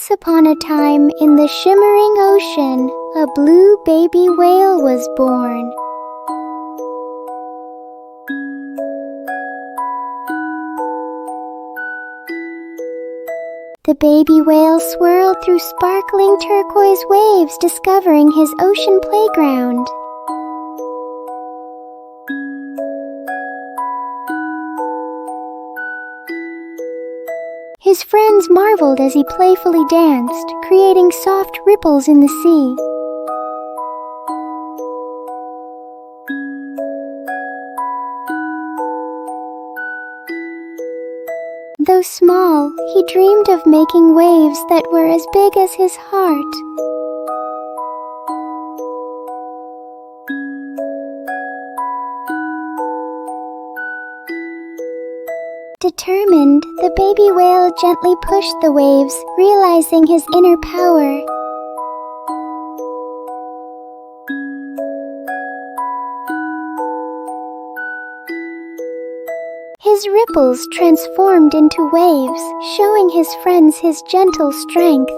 Once upon a time, in the shimmering ocean, a blue baby whale was born. The baby whale swirled through sparkling turquoise waves, discovering his ocean playground. His friends marveled as he playfully danced, creating soft ripples in the sea. Though small, he dreamed of making waves that were as big as his heart. Determined, the baby whale gently pushed the waves, realizing his inner power. His ripples transformed into waves, showing his friends his gentle strength.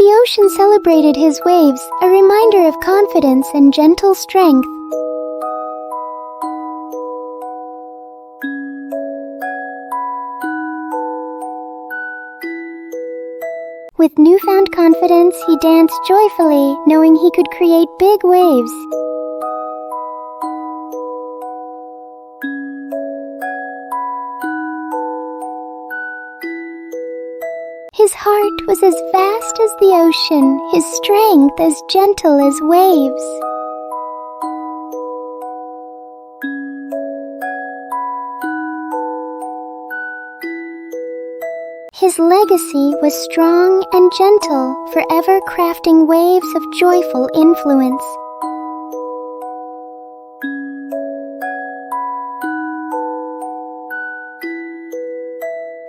The ocean celebrated his waves, a reminder of confidence and gentle strength. With newfound confidence, he danced joyfully, knowing he could create big waves. His heart was as vast as the ocean, his strength as gentle as waves. His legacy was strong and gentle, forever crafting waves of joyful influence.